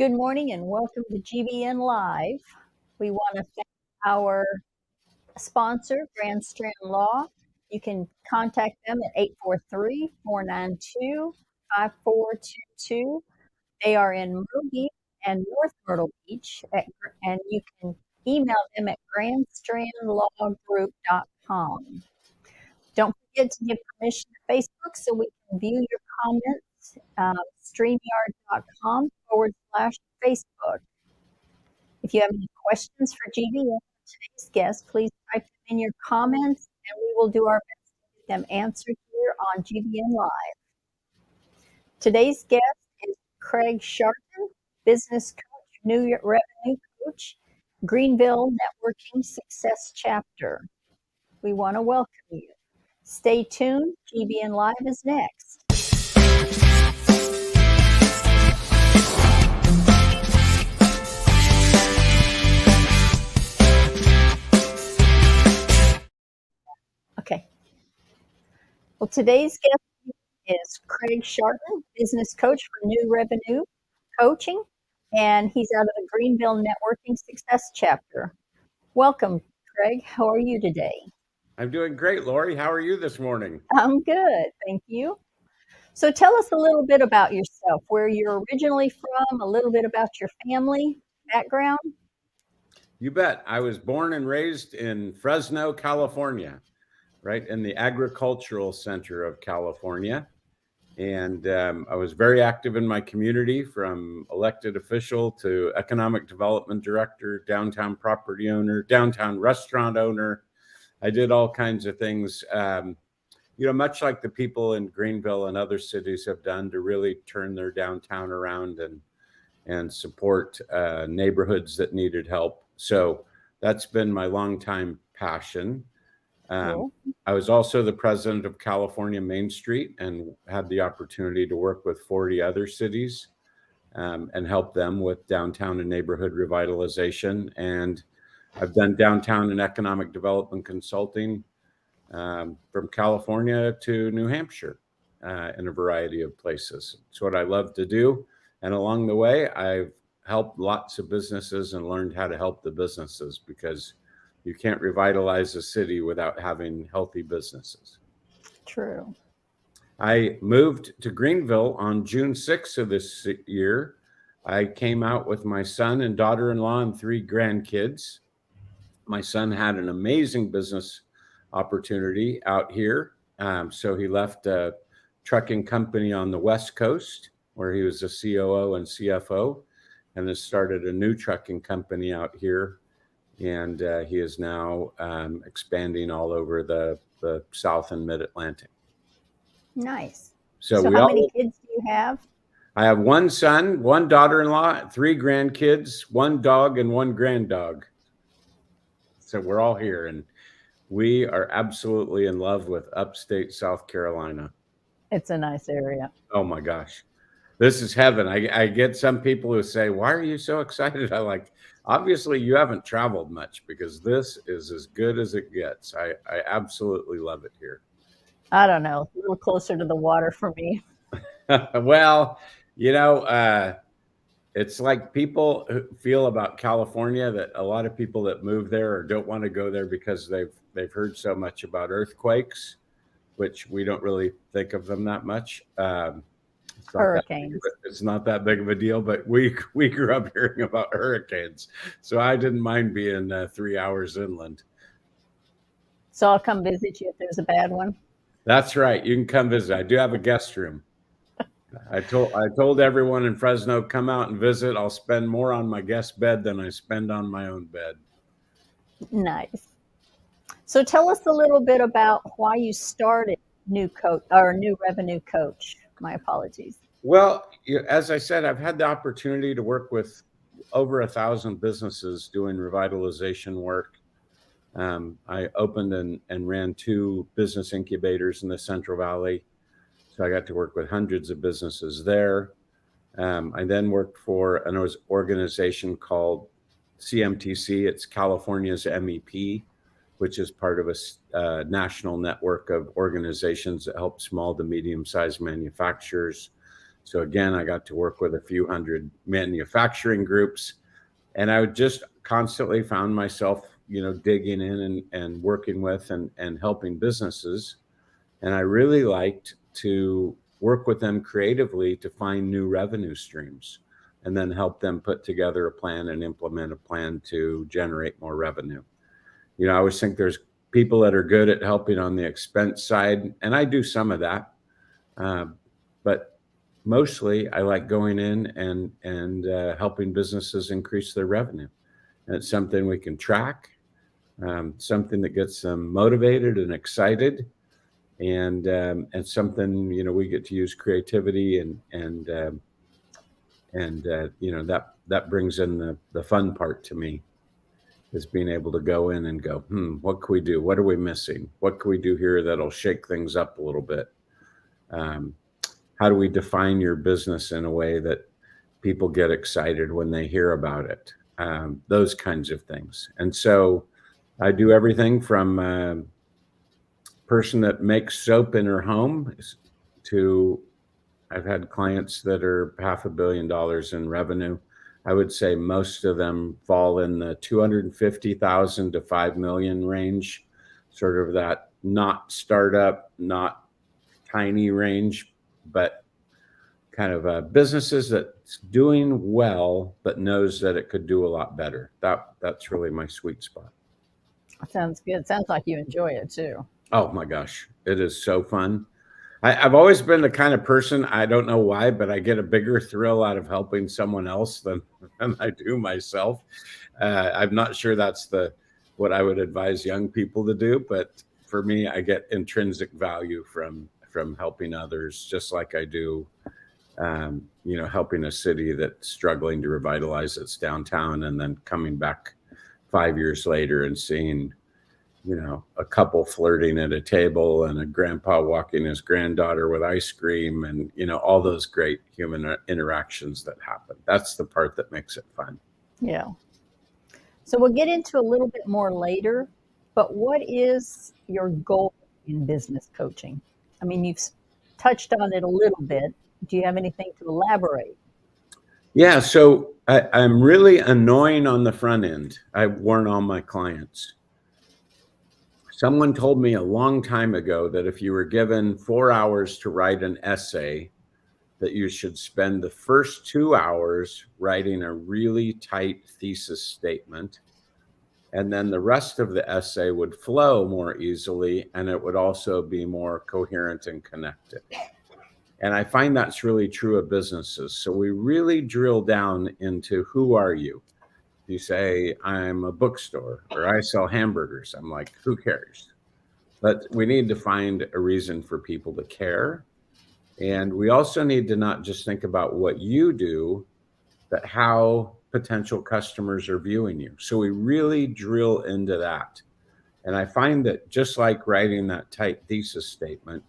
Good morning and welcome to GBN Live. We want to thank our sponsor, Grand Strand Law. You can contact them at 843-492-5422. They are in Myrtle Beach and North Myrtle Beach, and you can email them at grandstrandlawgroup.com. Don't forget to give permission to Facebook so we can view your comments. StreamYard.com/Facebook. If you have any questions for GBN or today's guest, please type them in your comments and we will do our best to get them answered here on GBN Live. Today's guest is Craig Scharton, business coach, new revenue coach, Greenville Networking Success Chapter. We want to welcome you. Stay tuned. GBN Live is next. Okay. Well, today's guest is Craig Scharton, business coach for New Revenue Coaching, and he's out of the Greenville Networking Success Chapter. Welcome, Craig. How are you today? I'm doing great, Lori. How are you this morning? I'm good, thank you. So tell us a little bit about yourself, where you're originally from, a little bit about your family background. You bet. I was born and raised in Fresno, California, right in the agricultural center of California. And I was very active in my community, from elected official to economic development director, downtown property owner, downtown restaurant owner. I did all kinds of things, much like the people in Greenville and other cities have done to really turn their downtown around and support neighborhoods that needed help. So that's been my longtime passion. Cool. I was also the president of California Main Street and had the opportunity to work with 40 other cities and help them with downtown and neighborhood revitalization. And I've done downtown and economic development consulting from California to New Hampshire in a variety of places. It's what I love to do. And along the way, I've helped lots of businesses and learned how to help the businesses, because you can't revitalize a city without having healthy businesses. True. I moved to Greenville on June 6th of this year. I came out with my son and daughter-in-law and 3 grandkids. My son had an amazing business opportunity out here. So he left a trucking company on the West Coast where he was a COO and CFO, and has started a new trucking company out here. And he is now expanding all over the South and Mid-Atlantic. Nice. So how many kids do you have? I have 1 son, 1 daughter-in-law, 3 grandkids, 1 dog, and 1 granddog. So we're all here, and we are absolutely in love with upstate South Carolina. It's a nice area. Oh my gosh. This is heaven. I get some people who say, why are you so excited? I like, obviously you haven't traveled much, because this is as good as it gets. I absolutely love it here. I don't know, a little closer to the water for me. Well, it's like people feel about California that a lot of people that move there or don't want to go there because they've heard so much about earthquakes, which we don't really think of them that much. Hurricanes. It's not that big of a deal, but we grew up hearing about hurricanes, so I didn't mind being 3 hours inland. So I'll come visit you if there's a bad one. That's right. You can come visit. I do have a guest room. I told everyone in Fresno, come out and visit. I'll spend more on my guest bed than I spend on my own bed. Nice. So tell us a little bit about why you started New Revenue Coach. My apologies. Well, as I said, I've had the opportunity to work with over 1,000 businesses doing revitalization work. I opened and ran 2 business incubators in the Central Valley. So I got to work with hundreds of businesses there. I then worked for an organization called CMTC. It's California's MEP, which is part of a national network of organizations that help small to medium-sized manufacturers So again, I got to work with a few hundred manufacturing groups, and I would just constantly found myself, digging in and working with and helping businesses. And I really liked to work with them creatively to find new revenue streams and then help them put together a plan and implement a plan to generate more revenue. I always think there's people that are good at helping on the expense side, and I do some of that. But mostly I like going in and helping businesses increase their revenue. And it's something we can track, something that gets them motivated and excited, and something we get to use creativity and that brings in the fun part to me, is being able to go in and go, what can we do? What are we missing? What can we do here that'll shake things up a little bit? How do we define your business in a way that people get excited when they hear about it? Those kinds of things. And so I do everything from person that makes soap in her home to I've had clients that are $500 million in revenue. I would say most of them fall in the 250,000 to 5 million range, sort of that not startup, not tiny range, but kind of businesses that's doing well, but knows that it could do a lot better. That's really my sweet spot. Sounds good. Sounds like you enjoy it too. Oh my gosh, it is so fun. I've always been the kind of person, I don't know why, but I get a bigger thrill out of helping someone else than I do myself. I'm not sure that's what I would advise young people to do, but for me, I get intrinsic value from helping others, just like I do, helping a city that's struggling to revitalize its downtown, and then coming back 5 years later and seeing a couple flirting at a table and a grandpa walking his granddaughter with ice cream, and, all those great human interactions that happen. That's the part that makes it fun. Yeah. So we'll get into a little bit more later, but what is your goal in business coaching? I mean, you've touched on it a little bit. Do you have anything to elaborate? Yeah. So I'm really annoying on the front end. I warn all my clients. Someone told me a long time ago that if you were given 4 hours to write an essay, that you should spend the first 2 hours writing a really tight thesis statement. And then the rest of the essay would flow more easily, and it would also be more coherent and connected. And I find that's really true of businesses. So we really drill down into, who are you? You say, I'm a bookstore, or I sell hamburgers. I'm like, who cares? But we need to find a reason for people to care. And we also need to not just think about what you do, but how potential customers are viewing you. So we really drill into that. And I find that just like writing that tight thesis statement,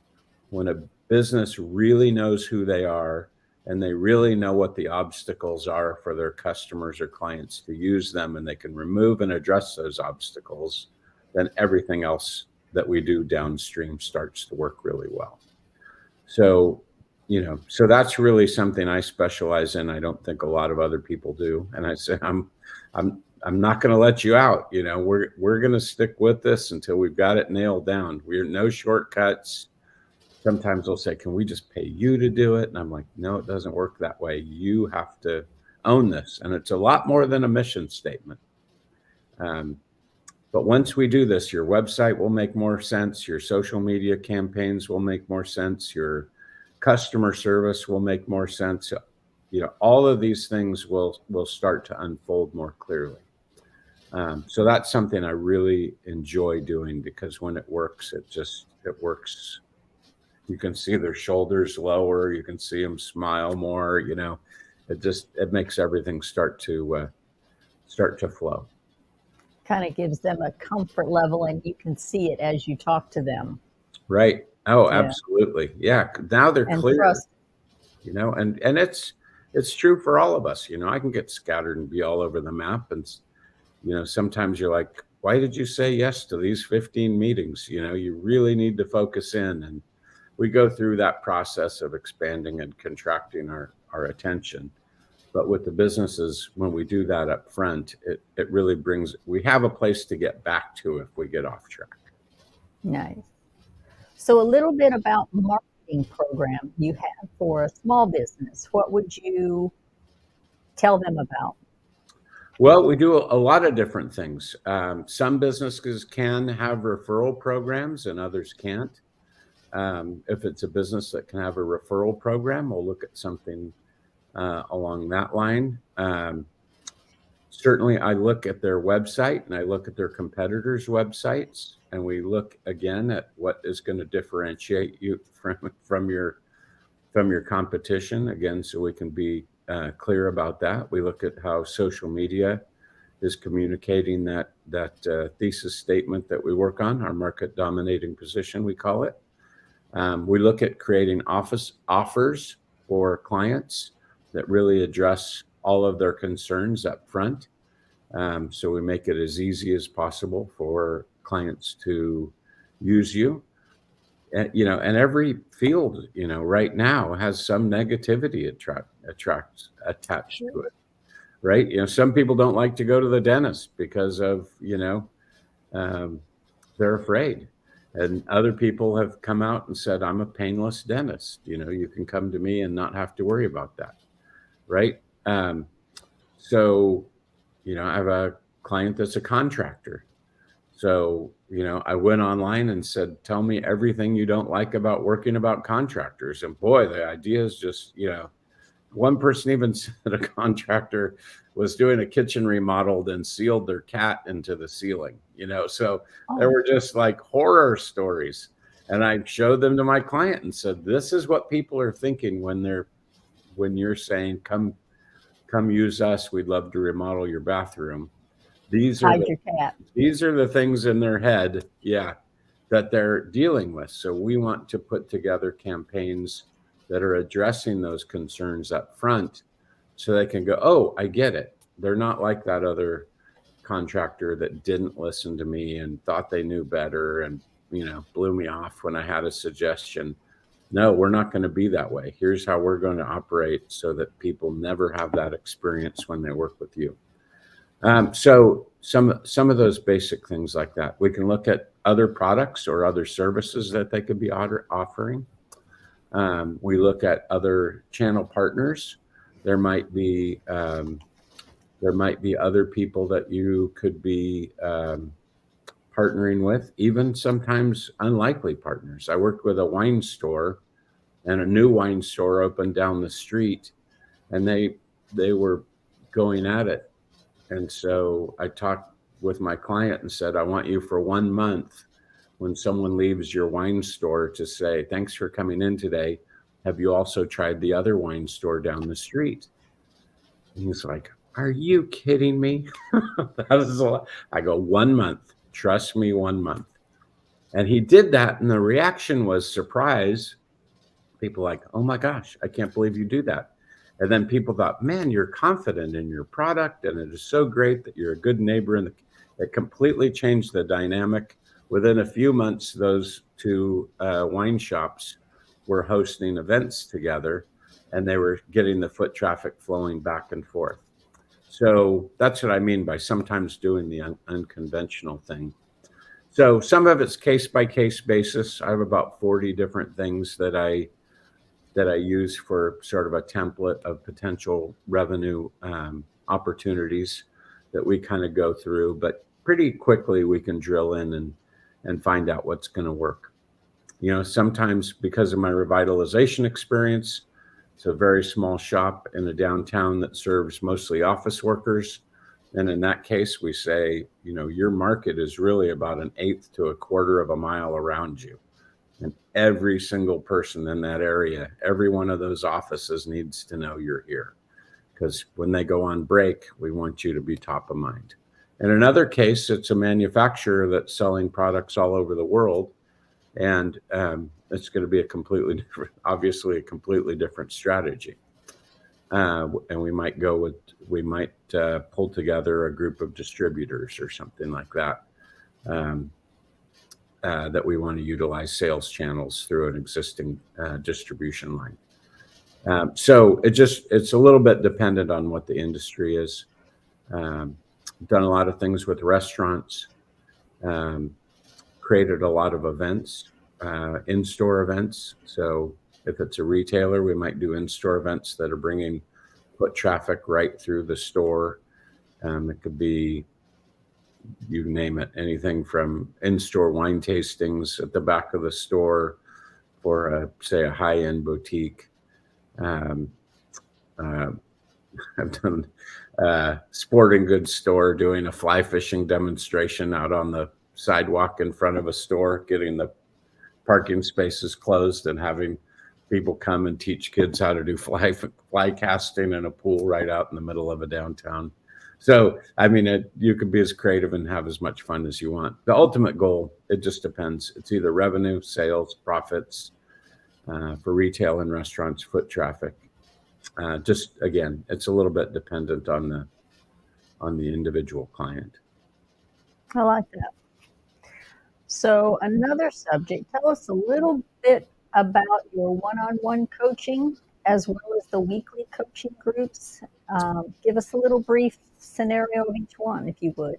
when a business really knows who they are, and they really know what the obstacles are for their customers or clients to use them, and they can remove and address those obstacles, then everything else that we do downstream starts to work really well. So, so that's really something I specialize in. I don't think a lot of other people do. And I say, I'm not going to let you out. We're going to stick with this until we've got it nailed down. We're no shortcuts. Sometimes they'll say, can we just pay you to do it? And I'm like, no, it doesn't work that way. You have to own this. And it's a lot more than a mission statement. But once we do this, your website will make more sense. Your social media campaigns will make more sense. Your customer service will make more sense. All of these things will start to unfold more clearly. So that's something I really enjoy doing, because when it works, it works. You can see their shoulders lower. You can see them smile more. It makes everything start to flow. Kind of gives them a comfort level, and you can see it as you talk to them. Right. Oh, yeah. Absolutely. Yeah. Now they're clear. Trust. And it's true for all of us. I can get scattered and be all over the map, and sometimes you're like, why did you say yes to these 15 meetings? You really need to focus in. And we go through that process of expanding and contracting our attention. But with the businesses, when we do that up front, it really brings, we have a place to get back to if we get off track. Nice. So a little bit about marketing program you have for a small business. What would you tell them about? Well, we do a lot of different things. Some businesses can have referral programs and others can't. If it's a business that can have a referral program, we'll look at something along that line. Certainly, I look at their website and I look at their competitors' websites, and we look again at what is going to differentiate you from your competition. Again, so we can be clear about that. We look at how social media is communicating that thesis statement that we work on, our market dominating position, we call it. We look at creating offers for clients that really address all of their concerns up front. So we make it as easy as possible for clients to use you. And every field, right now has some negativity attached to it, right? Some people don't like to go to the dentist because of, they're afraid. And other people have come out and said, I'm a painless dentist. You can come to me and not have to worry about that, right? So, I have a client that's a contractor. So, I went online and said, tell me everything you don't like about working about contractors. And boy, the idea is just, one person even said a contractor was doing a kitchen remodel and sealed their cat into the ceiling, so there were just like horror stories. And I showed them to my client and said, this is what people are thinking when you're saying, come use us. We'd love to remodel your bathroom. These are the things in their head, that they're dealing with. So we want to put together campaigns that are addressing those concerns up front so they can go, oh, I get it. They're not like that other contractor that didn't listen to me and thought they knew better and, blew me off when I had a suggestion. No, we're not going to be that way. Here's how we're going to operate so that people never have that experience when they work with you. So some of those basic things like that. We can look at other products or other services that they could be offering. We look at other channel partners. There might be other people that you could be partnering with, even sometimes unlikely partners. I worked with a wine store, and a new wine store opened down the street, and they were going at it. And so I talked with my client and said, I want you for 1 month when someone leaves your wine store to say, thanks for coming in today. Have you also tried the other wine store down the street? And he's like, are you kidding me? That is a lot. I go, 1 month. Trust me, 1 month. And he did that. And the reaction was surprise. People like, oh my gosh, I can't believe you do that. And then people thought, man, you're confident in your product, and it is so great that you're a good neighbor. And it completely changed the dynamic. Within a few months, those two wine shops were hosting events together, and they were getting the foot traffic flowing back and forth. So that's what I mean by sometimes doing the unconventional thing. So some of it's case-by-case basis. I have about 40 different things that I use for sort of a template of potential revenue opportunities that we kind of go through, but pretty quickly we can drill in and find out what's going to work. Sometimes because of my revitalization experience, it's a very small shop in a downtown that serves mostly office workers. And in that case, we say, your market is really about 1/8 to 1/4 of a mile around you. And every single person in that area, every one of those offices needs to know you're here. Because when they go on break, we want you to be top of mind. In another case, it's a manufacturer that's selling products all over the world. And it's going to be obviously a completely different strategy. And we might pull together a group of distributors or something like that. that we want to utilize sales channels through an existing distribution line. So it's a little bit dependent on what the industry is. Done a lot of things with restaurants, created a lot of events, in-store events. So if it's a retailer, we might do in-store events that are bringing foot traffic right through the store. It could be, you name it, anything from in-store wine tastings at the back of the store for, say, a high-end boutique. I've done sporting goods store doing a fly fishing demonstration out on the sidewalk in front of a store, getting the parking spaces closed and having people come and teach kids how to do fly casting in a pool right out in the middle of a downtown. So, I mean, you could be as creative and have as much fun as you want. The ultimate goal, it just depends. It's either revenue, sales, profits, for retail and restaurants, foot traffic. Just again, it's a little bit dependent on the individual client. I like that. So another subject, tell us a little bit about your one-on-one coaching as well as the weekly coaching groups. Give us a little brief scenario of each one, if you would.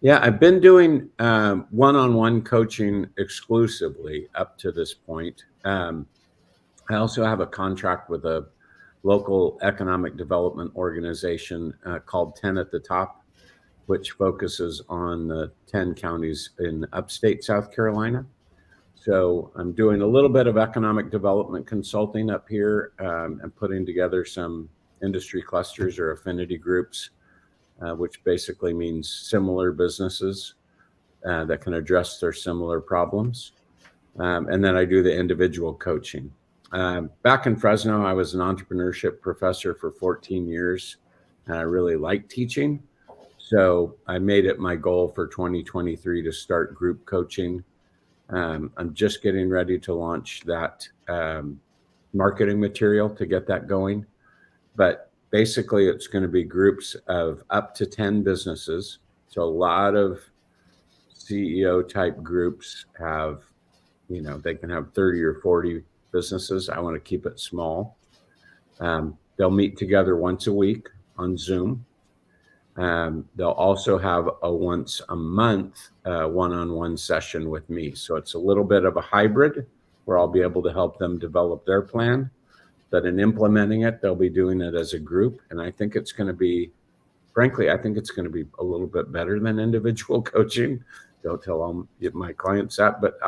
Yeah, I've been doing one-on-one coaching exclusively up to this point. I also have a contract with a local economic development organization called 10 at the Top, which focuses on the 10 counties in upstate South Carolina. So I'm doing a little bit of economic development consulting up here and putting together some industry clusters or affinity groups, which basically means similar businesses that can address their similar problems. And then I do the individual coaching. Back in Fresno, I was an entrepreneurship professor for 14 years, and I really liked teaching. So I made it my goal for 2023 to start group coaching. I'm just getting ready to launch that marketing material to get that going. But basically, it's going to be groups of up to 10 businesses. So a lot of CEO type groups have, they can have 30 or 40 businesses. I want to keep it small. They'll meet together once a week on Zoom. They'll also have a once a month one-on-one session with me. So it's a little bit of a hybrid where I'll be able to help them develop their plan. But in implementing it, they'll be doing it as a group. And I think it's going to be, frankly, I think it's going to be a little bit better than individual coaching. Don't tell my clients that, but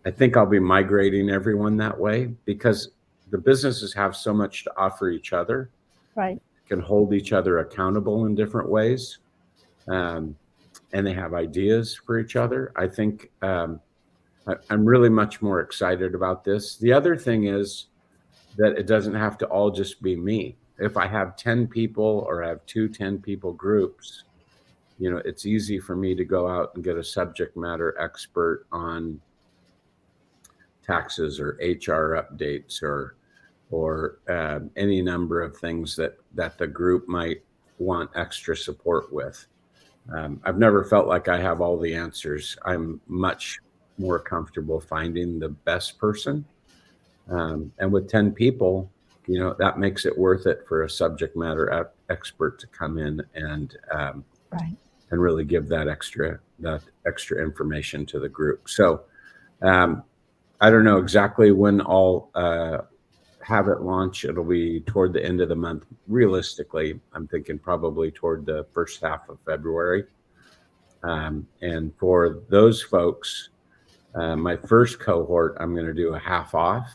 I think I'll be migrating everyone that way because the businesses have so much to offer each other. Right. Can hold each other accountable in different ways. And they have ideas for each other. I think I'm really much more excited about this. The other thing is that it doesn't have to all just be me. If I have 10 people or I have 10 people groups, it's easy for me to go out and get a subject matter expert on taxes or HR updates or any number of things that the group might want extra support with. I've never felt like I have all the answers. I'm much more comfortable finding the best person. And with 10 people, that makes it worth it for a subject matter expert to come in and really give that extra information to the group. So I don't know exactly when I'll have it launch. It'll be toward the end of the month. Realistically, I'm thinking probably toward the first half of February. And for those folks, my first cohort, I'm going to do a half off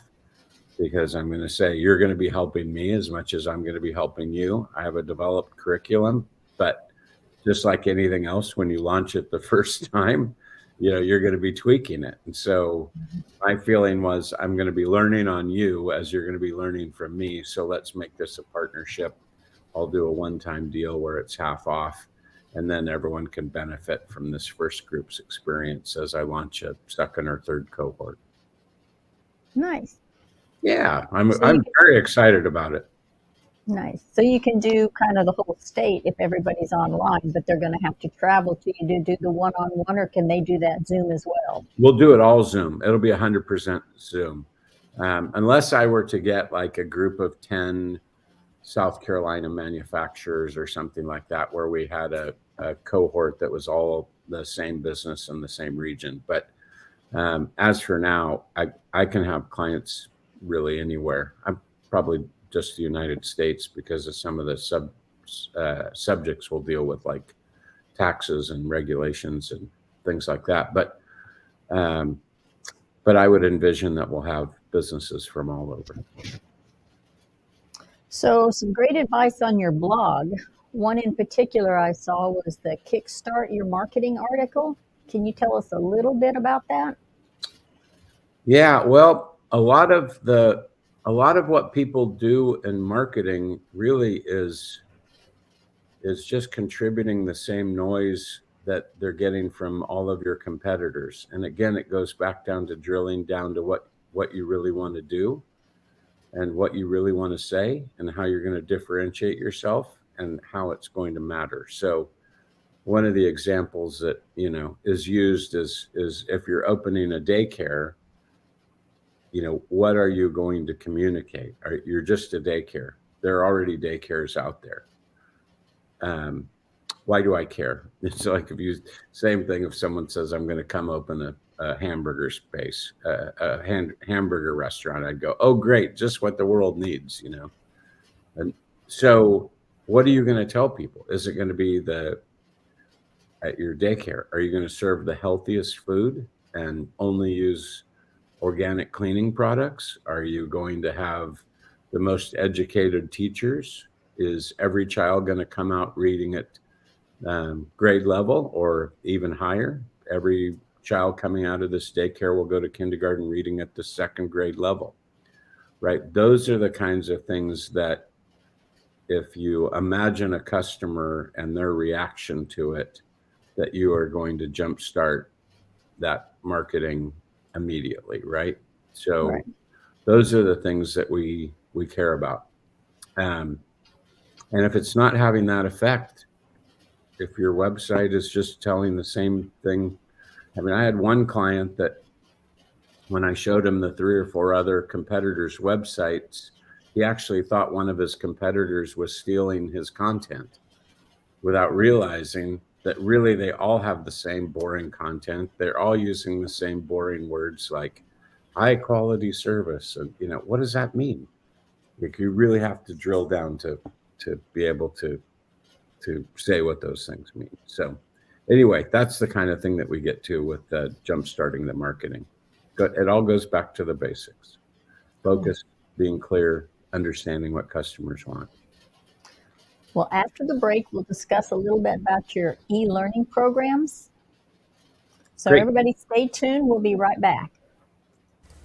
because I'm going to say, you're going to be helping me as much as I'm going to be helping you. I have a developed curriculum, but just like anything else, when you launch it the first time, you're going to be tweaking it. And so my feeling was I'm going to be learning on you as you're going to be learning from me. So let's make this a partnership. I'll do a one-time deal where it's half off, and then everyone can benefit from this first group's experience as I launch a second or third cohort. Nice. Yeah, I'm very excited about it. Nice. So you can do kind of the whole state if everybody's online, but they're going to have to travel to you to do the one-on-one, or can they do that Zoom as well? We'll do it all Zoom. It'll be 100% Zoom. Unless I were to get like a group of 10 South Carolina manufacturers or something like that, where we had a cohort that was all the same business in the same region. But as for now, I can have clients really anywhere. I'm probably just the United States because of some of the subjects we'll deal with, like taxes and regulations and things like that. But I would envision that we'll have businesses from all over. So some great advice on your blog. One in particular I saw was the Kickstart Your Marketing article. Can you tell us a little bit about that? Yeah, well, a lot of what people do in marketing really is just contributing the same noise that they're getting from all of your competitors. And again, it goes back down to drilling down to what you really want to do and what you really want to say and how you're going to differentiate yourself and how it's going to matter. So one of the examples that, is used is if you're opening a daycare, what are you going to communicate? You're just a daycare. There are already daycares out there. Why do I care? It's like same thing if someone says, I'm going to come open a hamburger space, a hamburger restaurant, I'd go, oh, great, just what the world needs, And so what are you going to tell people? Is it going to be at your daycare? Are you going to serve the healthiest food and only use organic cleaning products? Are you going to have the most educated teachers? Is every child going to come out reading at grade level or even higher? Every child coming out of this daycare will go to kindergarten reading at the second grade level, right? Those are the kinds of things that if you imagine a customer and their reaction to it, that you are going to jumpstart that marketing immediately, right? So right. Those are the things that we care about. And if it's not having that effect, if your website is just telling the same thing, I had one client that when I showed him the 3 or 4 other competitors' websites, he actually thought one of his competitors was stealing his content without realizing that really they all have the same boring content. They're all using the same boring words like high quality service. And, what does that mean? Like, you really have to drill down to be able to say what those things mean. So anyway, that's the kind of thing that we get to with jump starting the marketing. It all goes back to the basics. Focus, being clear, understanding what customers want. Well, after the break, we'll discuss a little bit about your e-learning programs. So Great. Everybody stay tuned. We'll be right back.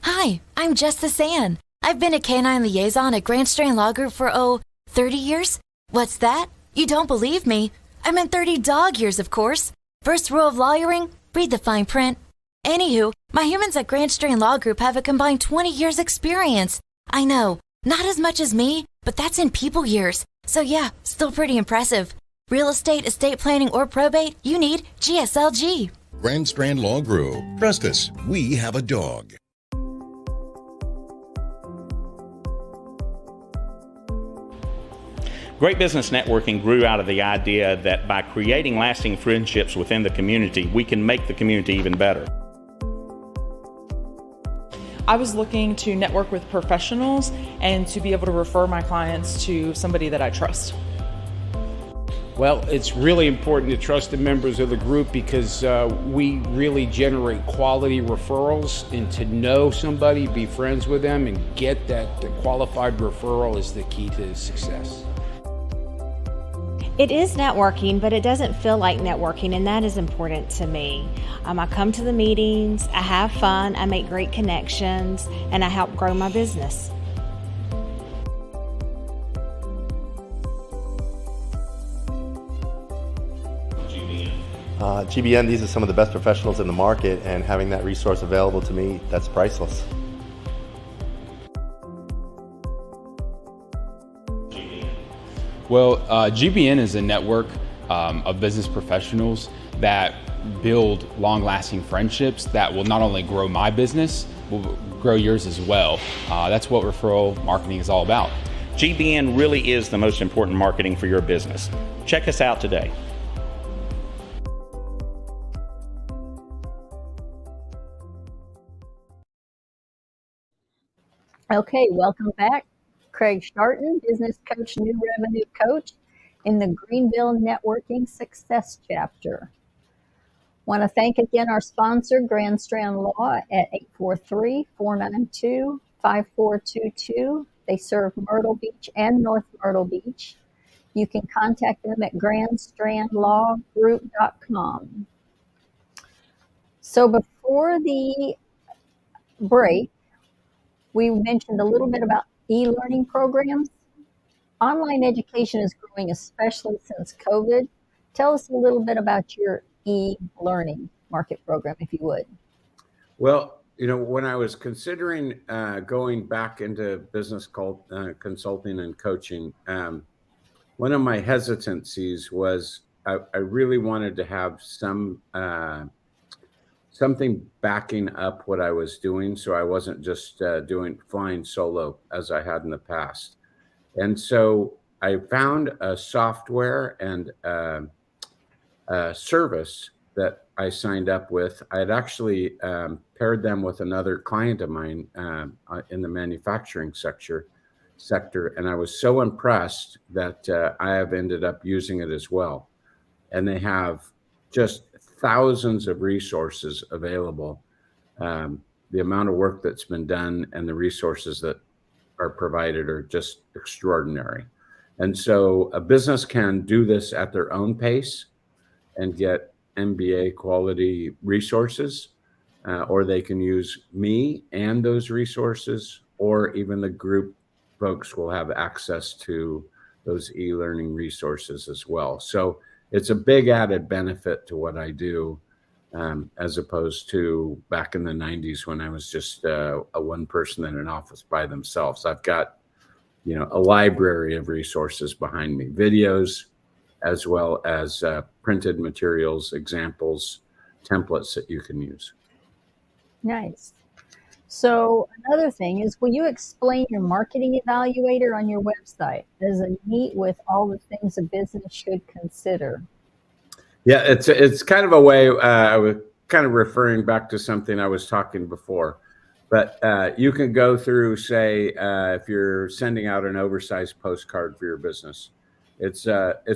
Hi, I'm Jess the Sand. I've been a canine liaison at Grand Strand Law Group for, 30 years? What's that? You don't believe me? I meant 30 dog years, of course. First rule of lawyering, read the fine print. Anywho, my humans at Grand Strand Law Group have a combined 20 years experience. I know, not as much as me, but that's in people years. So yeah, still pretty impressive. Real estate, estate planning, or probate, you need GSLG. Grand Strand Law Group. Trust us, we have a dog. Great Business Networking grew out of the idea that by creating lasting friendships within the community, we can make the community even better. I was looking to network with professionals and to be able to refer my clients to somebody that I trust. Well, it's really important to trust the members of the group because we really generate quality referrals, and to know somebody, be friends with them, and get that qualified referral is the key to success. It is networking, but it doesn't feel like networking, and that is important to me. I come to the meetings, I have fun, I make great connections, and I help grow my business. GBN, these are some of the best professionals in the market, and having that resource available to me, that's priceless. Well, GBN is a network of business professionals that build long-lasting friendships that will not only grow my business, will grow yours as well. That's what referral marketing is all about. GBN really is the most important marketing for your business. Check us out today. Okay, welcome back. Craig Scharton, business coach, new revenue coach in the Greenville Networking Success Chapter. Want to thank again our sponsor, Grand Strand Law at 843-492-5422. They serve Myrtle Beach and North Myrtle Beach. You can contact them at grandstrandlawgroup.com. So before the break, we mentioned a little bit about e-learning programs. Online education is growing, especially since COVID. Tell us a little bit about your e-learning market program, if you would. Well, when I was considering going back into business consulting and coaching, one of my hesitancies was I really wanted to have something backing up what I was doing, so I wasn't just flying solo as I had in the past. And so I found a software and a service that I signed up with. I had actually paired them with another client of mine in the manufacturing sector, and I was so impressed that I have ended up using it as well. And they have just thousands of resources available. The amount of work that's been done and the resources that are provided are just extraordinary. And so a business can do this at their own pace and get MBA quality resources, or they can use me and those resources, or even the group folks will have access to those e-learning resources as well. So it's a big added benefit to what I do, as opposed to back in the 90s when I was just a one person in an office by themselves. I've got, a library of resources behind me, videos, as well as printed materials, examples, templates that you can use. Nice. So another thing is, will you explain your marketing evaluator on your website? Does it meet with all the things a business should consider? Yeah, it's kind of a way, I was kind of referring back to something I was talking before, but you can go through, say, if you're sending out an oversized postcard for your business, it's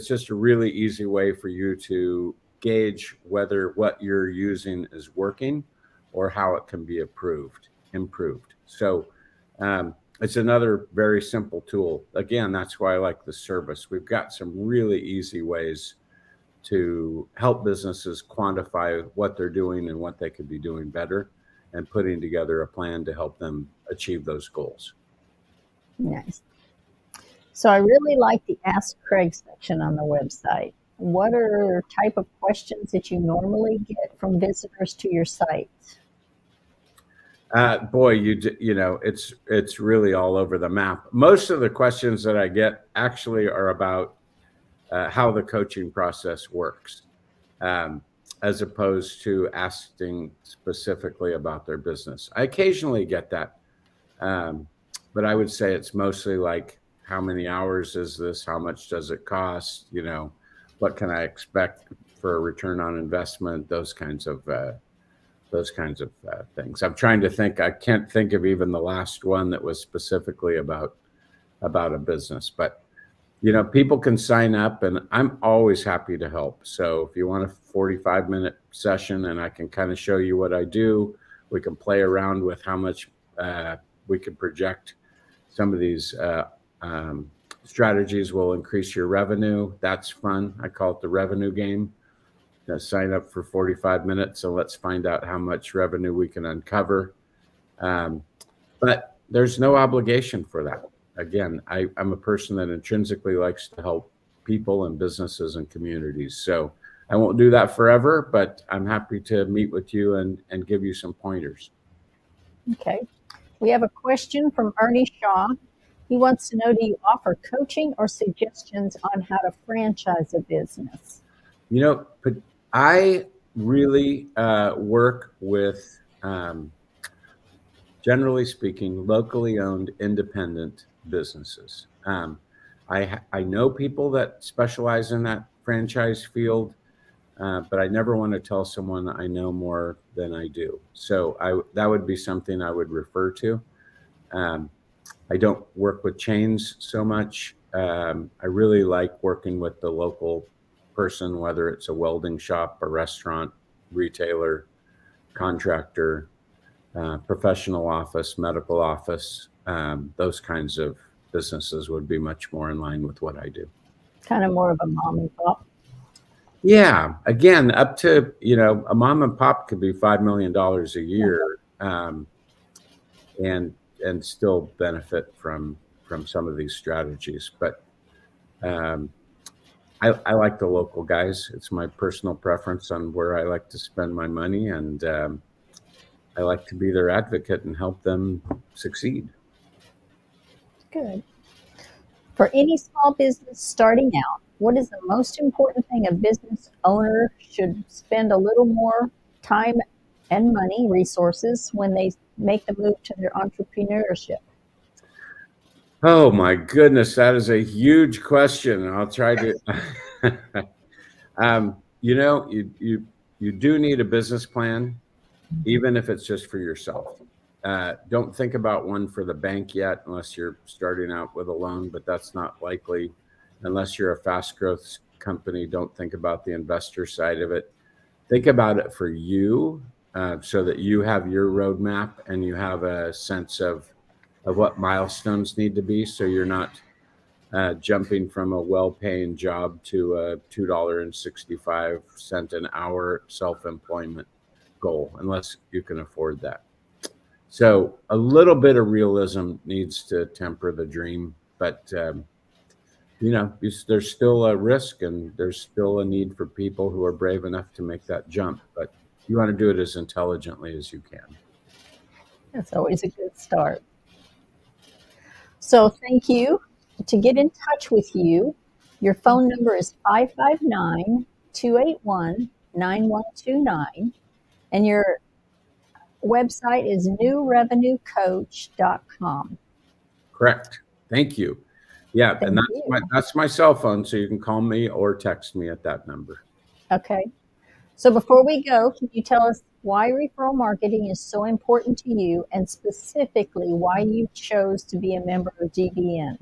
just a really easy way for you to gauge whether what you're using is working or how it can be improved. So it's another very simple tool. Again, that's why I like the service. We've got some really easy ways to help businesses quantify what they're doing and what they could be doing better, and putting together a plan to help them achieve those goals. Nice. So I really like the Ask Craig section on the website. What are type of questions that you normally get from visitors to your site? Boy, it's really all over the map. Most of the questions that I get actually are about how the coaching process works, as opposed to asking specifically about their business. I occasionally get that, but I would say it's mostly like, how many hours is this? How much does it cost? What can I expect for a return on investment? Those kinds of things. I'm trying to think. I can't think of even the last one that was specifically about a business, but people can sign up, and I'm always happy to help. So if you want a 45-minute session and I can kind of show you what I do, we can play around with how much we can project. Some of these strategies will increase your revenue. That's fun. I call it the revenue game. Sign up for 45 minutes, so let's find out how much revenue we can uncover. But there's no obligation for that. Again, I'm a person that intrinsically likes to help people and businesses and communities. So I won't do that forever, but I'm happy to meet with you and give you some pointers. Okay. We have a question from Ernie Shaw. He wants to know, do you offer coaching or suggestions on how to franchise a business? You know, I really work with, generally speaking, locally owned independent businesses. I know people that specialize in that franchise field, but I never want to tell someone I know more than I do. So that would be something I would refer to. I don't work with chains so much. I really like working with the local person, whether it's a welding shop, a restaurant, retailer, contractor, professional office, medical office. Those kinds of businesses would be much more in line with what I do. Kind of more of a mom and pop. Yeah, again, up to, a mom and pop could be $5 million a year, and still benefit from some of these strategies. But I like the local guys. It's my personal preference on where I like to spend my money, and I like to be their advocate and help them succeed. Good. For any small business starting out, what is the most important thing a business owner should spend a little more time and money, resources, when they make the move to their entrepreneurship? Oh my goodness, that is a huge question. I'll try to. You do need a business plan, even if it's just for yourself. Don't think about one for the bank yet, unless you're starting out with a loan, but that's not likely. Unless you're a fast growth company, don't think about the investor side of it. Think about it for you, so that you have your roadmap and you have a sense of what milestones need to be, so you're not jumping from a well-paying job to a $2.65 an hour self-employment goal, unless you can afford that. So a little bit of realism needs to temper the dream, but there's still a risk, and there's still a need for people who are brave enough to make that jump. But you want to do it as intelligently as you can. That's always a good start. So thank you. To get in touch with you, your phone number is 559-281-9129, and your website is newrevenuecoach.com. Correct. Thank you. Yeah, and that's my cell phone, so you can call me or text me at that number. Okay. So before we go, can you tell us why referral marketing is so important to you, and specifically why you chose to be a member of GBN?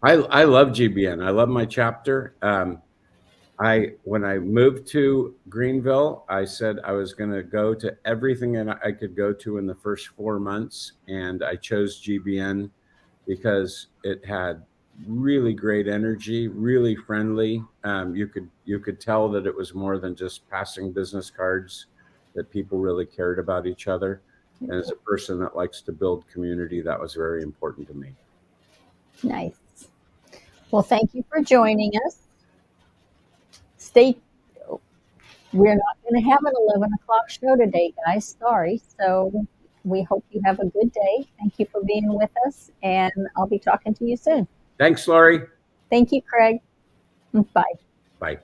I love GBN. I love my chapter. When I moved to Greenville, I said I was going to go to everything that I could go to in the first 4 months, and I chose GBN because it had really great energy, really friendly. You could tell that it was more than just passing business cards, that people really cared about each other. And as a person that likes to build community, that was very important to me. Nice. Well, thank you for joining us. We're not going to have an 11 o'clock show today, guys. Sorry. So we hope you have a good day. Thank you for being with us, and I'll be talking to you soon. Thanks, Lori. Thank you, Craig. Bye. Bye.